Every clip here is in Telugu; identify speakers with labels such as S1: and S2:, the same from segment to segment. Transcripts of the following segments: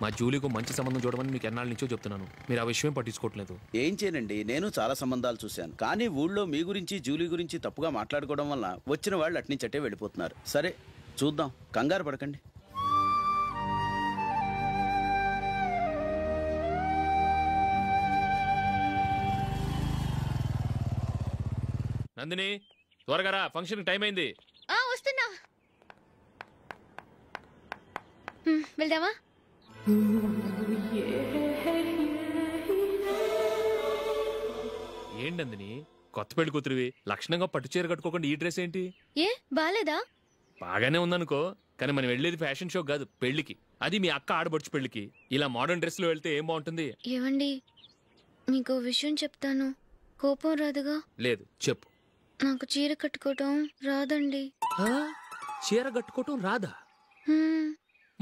S1: మా జూలీకు మంచి సంబంధం చూడమని మీకు ఎన్నాళ్ళ నుంచో చెప్తున్నాను, మీరు ఆ విషయం పట్టించుకోవట్లేదు.
S2: ఏం చేయనండి, నేను చాలా సంబంధాలు చూశాను. కానీ ఊళ్ళో మీ గురించి జూలీ గురించి తప్పుగా మాట్లాడుకోవడం వల్ల వచ్చిన వాళ్ళు అట్నుంచటే వెళ్ళిపోతున్నారు. సరే చూద్దాం, కంగారు పడకండి.
S1: నందిని త్వరగా రా, ఫంక్షన్ టైం అయింది.
S3: వస్తున్నా. వెళ్దామా?
S1: ఏంటి నందిని, కొత్త పెళ్లి కూతురివి, లక్షణంగా పట్టు చీర కట్టుకోకుండా ఈ డ్రెస్ ఏంటి?
S3: ఏ బాలేదా?
S1: బాగానే ఉందనుకో, కానీ మనం వెళ్ళేది ఫ్యాషన్ షో కాదు, పెళ్లికి. అది మీ అక్క ఆడబడుచు పెళ్లికి. ఇలా మోడర్న్ డ్రెస్ లో వెళ్తే ఏం బాగుంటుంది?
S3: ఏవండి, మీకు విషయం చెప్తాను, కోపం రాదుగా?
S1: లేదు, చెప్పు.
S3: నాకు చీర కట్టుకోవటం రాదండి.
S1: చీర కట్టుకోవటం రాదా?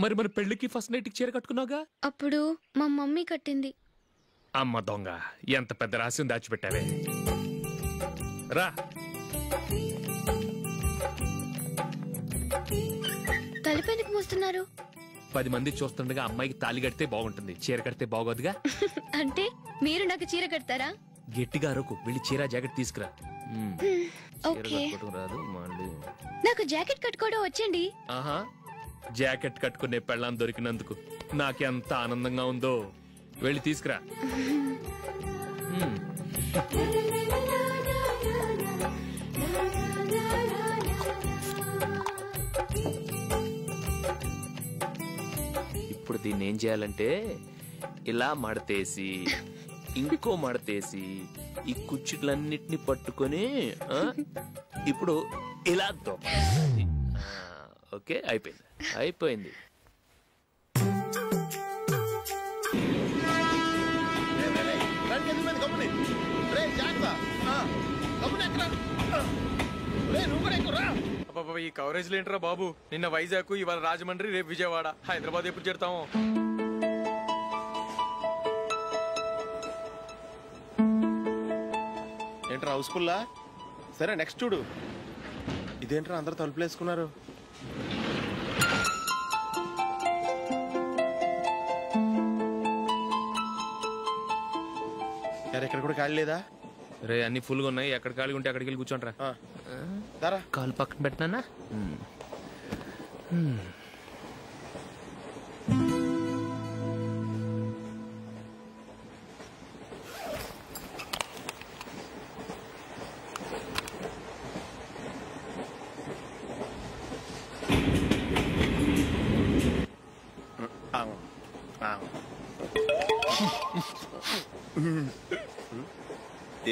S1: మరి మన పెళ్లికి ఫస్ట్ నైట్ చీర కట్టుకున్నావుగా?
S3: అప్పుడు మా మమ్మీ కట్టింది.
S1: అమ్మ దొంగ, ఎంత పెద్ద రహస్యం దాచిపెట్టావే. రా.
S3: తలపెందుకు మోస్తున్నారు?
S1: 10 మంది చూస్తుండగా అమ్మాయికి తాళి కడితే బాగుంటుంది, చీర కడితే బాగోదుగా.
S3: అంటే మీరు నాకు చీర కడతారా?
S1: గట్టిగా అరకు, వెళ్ళి చీర జాకెట్ తీసుకురా. రాదు మళ్ళీ.
S3: నాకు జాకెట్ కట్టుకోవడం వచ్చండి.
S1: ఆహా, జాకెట్ కట్టుకునే పెళ్ళాం దొరికినందుకు నాకెంత ఆనందంగా ఉందో. వెళ్ళి తీసుకురా. ఇప్పుడు దీన్ని ఏం చేయాలంటే, ఇలా మడతేసి ఇంకో మడతేసి ఈ కుర్చీలన్నిటిని పట్టుకొని ఇప్పుడు ఇలా దొక్కాలి. ఓకే, అయిపోయింది అయిపోయింది.
S4: ఈ కవరేజ్ లేంటరా బాబు. నిన్న వైజాగ్, ఇవాళ రాజమండ్రి, రేపు విజయవాడ, హైదరాబాద్ ఎప్పుడు చేరుతాము?
S5: ఏంట్రా హౌస్ఫుల్లా? సరే నెక్స్ట్ చూడు. ఇదేంట్రా అందరూ తలుపులు వేసుకున్నారు? ఇక్కడ కూడా ఖాళీ లేదా?
S1: రే, అన్ని ఫుల్ గా ఉన్నాయి, ఎక్కడ ఖాళీ ఉంటే అక్కడికి వెళ్ళి కూర్చోండ్రా. కాలు పక్కన పెట్టినా.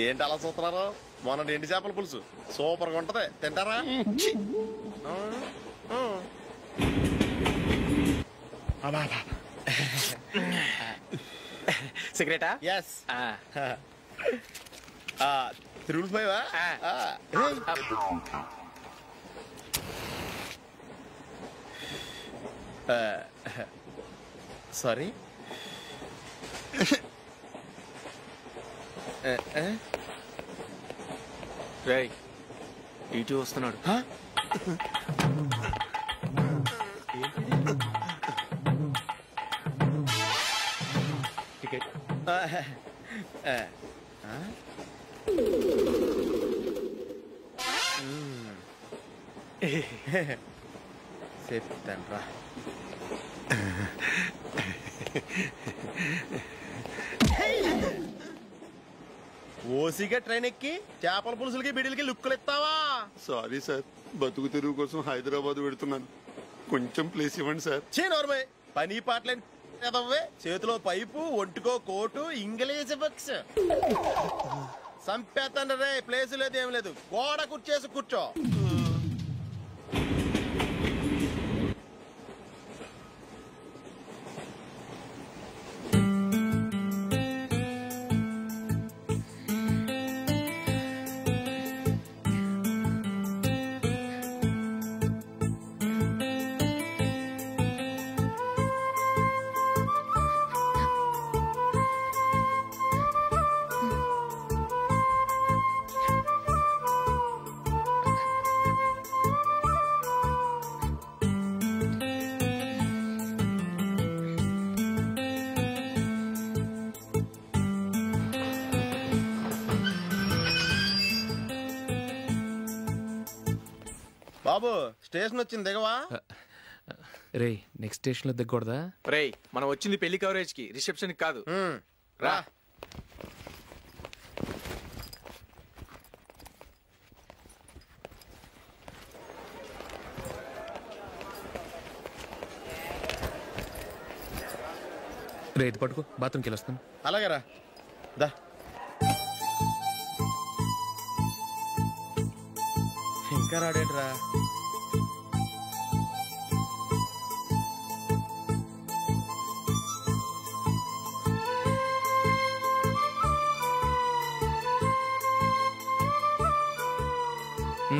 S5: ఏంటి అలా చూస్తున్నారు? మొన్న ఎండి చేపల పులుసు సూపర్ గా ఉంటది, తింటారా?
S4: సిగరెటా?
S5: ఎస్. తిరుగులు పోయావా? సారీ.
S4: రేయ్, ఇటు వస్తున్నాడు. టికెట్.
S5: చెప్తాను రా. ఓసిగా ట్రైన్ ఎక్కి చేపల పులుసులకి బిడిలకి లుక్కులు ఇస్తావా?
S6: సారీ సార్, బతుకు తెరువు కోసం హైదరాబాద్ పెడుతున్నాను, కొంచెం ప్లేస్ ఇవ్వండి సార్.
S5: నోర్మే, పని పాటలేని చేతిలో పైపు, ఒంటికో కోటు, ఇంగ్లీష్ బుక్స్. సంపేతండ్రి రే, ప్లేస్ లేదు ఏం లేదు, గోడ కుర్చేసి కూర్చో. బాబు స్టేషన్ వచ్చింది దిగవా?
S1: రే నెక్స్ట్ స్టేషన్ లో దిగకూడదా?
S4: రేయ్ మనం వచ్చింది పెళ్లి కవరేజ్ కి, రిసెప్షన్ కి కాదు.
S5: రా.
S1: రే ఇది పట్టుకో, బాత్రూమ్కి వెళ్ళొస్తాను.
S5: అలాగే రా. దా. ఇంకా రాడేంట్రా?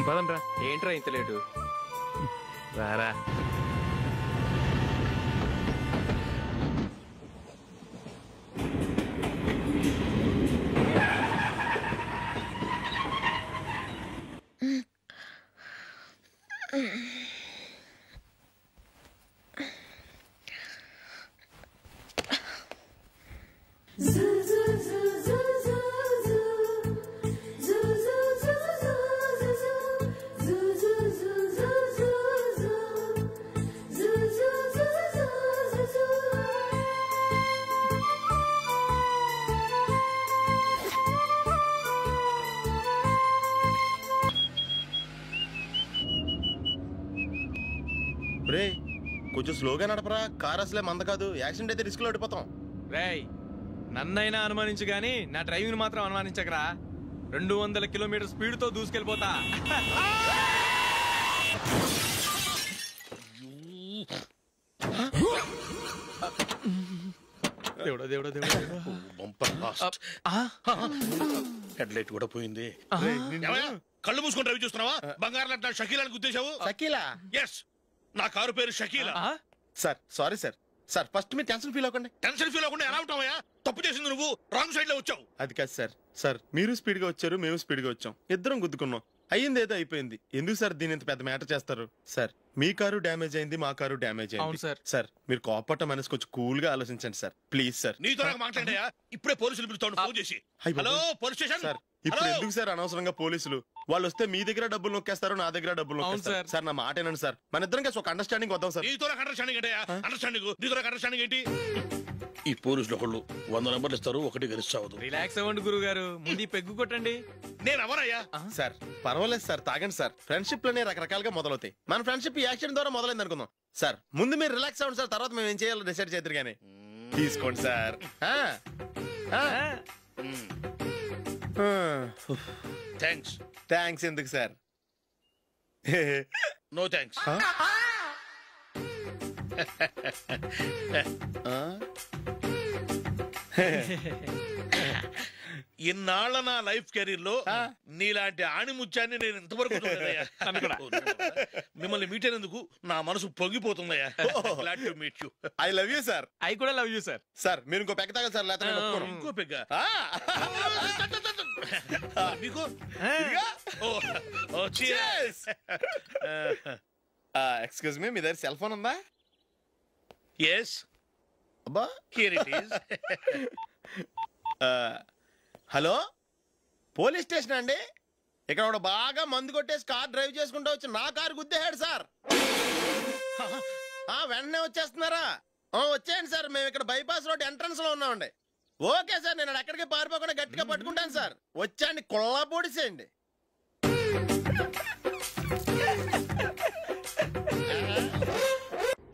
S1: పదండ్రా.
S4: ఏంట్రా ఇంత లేటు?
S1: రారా.
S5: రే కొంచెం స్లోగా నడపరా, కార్ అసలే మంద కాదు. యాక్సిడెంట్ అయితే రిస్క్ లో ఓడిపోతాం.
S4: రేయ్ నన్నైనా అనుమానించు గాని నా డ్రైవింగ్ మాత్రం అనుమానించకరా. 200 కిలోమీటర్ స్పీడ్ తో దూసుకెళ్ళిపోతా. దేవుడా దేవుడా దేవుడా.
S7: హెడ్ లైట్ కూడా పోయింది. కళ్ళు మూసుకొని రవి చూస్తున్నావా? బంగారం లాంటి షకీలాని గుద్దేశావు.
S5: షకీలా?
S7: ఎస్, నా కారు పేరు Shakeela.
S5: Sir sorry sir. Sir first మీరు టెన్షన్ ఫీల్ అవ్వకండి.
S7: టెన్షన్ ఫీల్ అవ్వకుండా ఎలా ఉంటావయ్యా? తప్పు చేసింది నువ్వు, రాంగ్ సైడ్ లో వచ్చావు.
S5: అది కాదు సార్. సార్ మీరు స్పీడ్ గా వచ్చారు, మేము స్పీడ్ గా వచ్చాం, ఇద్దరం గుద్దుకున్నాం. అయ్యింది ఏదో అయిపోయింది. ఎందుకు సార్ దీని ఇంత పెద్ద మ్యాటర్ చేస్తారు? సార్ మీ కారు డ్యామేజ్ అయింది, మా కారు డ్యామేజ్
S4: అవును
S5: అయింది.
S4: సార్.
S5: సార్ మీరు కోపట్ట మనసు కొంచెం కూల్ గా ఆలోచించండి సార్, ప్లీజ్ సార్.
S7: నీతో నాకు మాట్లాడాయా? ఇప్పుడే పోలీసులు పిలుస్తాను, ఫోన్ చేసి. Hello police station.
S5: సార్ ఇప్పుడు ఎందుకు సార్ అనవసరంగా పోలీసులు? వాళ్ళు వస్తే మీ దగ్గర డబ్బులు నొక్కేస్తారు, నా దగ్గర డబ్బులు నొక్కేస్తారు. సార్ నా మాట ఏనండి సార్, మన ఇద్దరం కలిసి ఒక అండర్స్టాండింగ్ వద్దాం సార్.
S7: నీతో నాకు అండర్స్టాండింగ్ ఏంటయ్యా? అండర్స్టాండింగ్ నీతో నాకు అండర్స్టాండింగ్ ఏంటి? ఈ పోలీసులు ఒకళ్ళు 100 నెంబర్లు ఇస్తారు, ఒకటి గెలిచావదు.
S4: రిలాక్స్ అవ్వండి గురువు గారు, ముందు ఈ పెగ్గు కొట్టండి.
S7: నేను ఎవరయ్యా?
S5: సార్ పర్వాలేదు సార్, తాగండి సార్. ఫ్రెండ్షిప్ లోనే రకరకాలుగా మొదలవుతాయి. మన ఫ్రెండ్షిప్ ఈ యాక్షన్ ద్వారా మొదలైంది అనుకుందాం. సార్ ముందు మీరు రిలాక్స్ అవ్వండి సార్, తర్వాత మేము ఏం చేయాలో డిసైడ్ చేద్దరు గానీ. తీసుకోండి సార్.
S7: థ్యాంక్స్.
S5: థ్యాంక్స్ ఎందుకు సార్?
S7: No thanks. ఇన్నాళ్ళ నా లైఫ్ కెరీర్ లో నీలాంటి ఆణిముత్యాన్ని నేను ఇంతవరకు చూడలేదయ్యా. మిమ్మల్ని మీట్ అయినందుకు నా మనసు పొంగిపోతుందయ్యా. Glad to meet you.
S5: I love you sir.
S4: I కూడా లవ్ యూ సార్.
S5: సార్ మీరు ఇంకో పెక్క తాగాలి సార్, లేకపోతే నేను ఒప్పుకోను.
S7: ఇంకో పెగ్గ మీకు?
S5: ఎక్స్క్యూజ్ మీ, మీ దగ్గర సెల్ ఫోన్ ఉందా?
S7: ఎస్,
S5: అబ్బా
S7: here it is.
S5: Hello police station అండి. ఇక్కడ ఒకడు బాగా మందు కొట్టేసి కార్ డ్రైవ్ చేసుకుంటూ వచ్చి నా కారు గుద్దేశాడు సార్. వెంటనే వచ్చేస్తున్నారా? వచ్చేయండి సార్, మేము ఇక్కడ బైపాస్ రోడ్ ఎంట్రన్స్ లో ఉన్నామండి. ఓకే సార్, నేను ఎక్కడికి పారిపోకుండా గట్టిగా పట్టుకుంటాను సార్. వచ్చాండి, కుళ్ళ పొడిసేయండి.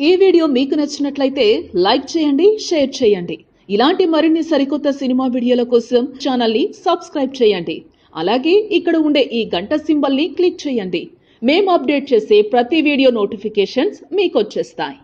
S8: ఈ వీడియో మీకు నచ్చినట్లయితే లైక్ చేయండి, షేర్ చేయండి. ఇలాంటి మరిన్ని సరికొత్త సినిమా వీడియోల కోసం ఛానల్ని సబ్స్క్రైబ్ చేయండి. అలాగే ఇక్కడ ఉండే ఈ గంట సింబల్ని క్లిక్ చేయండి. మేము అప్డేట్ చేసే ప్రతి వీడియో నోటిఫికేషన్స్ మీకు వచ్చేస్తాయి.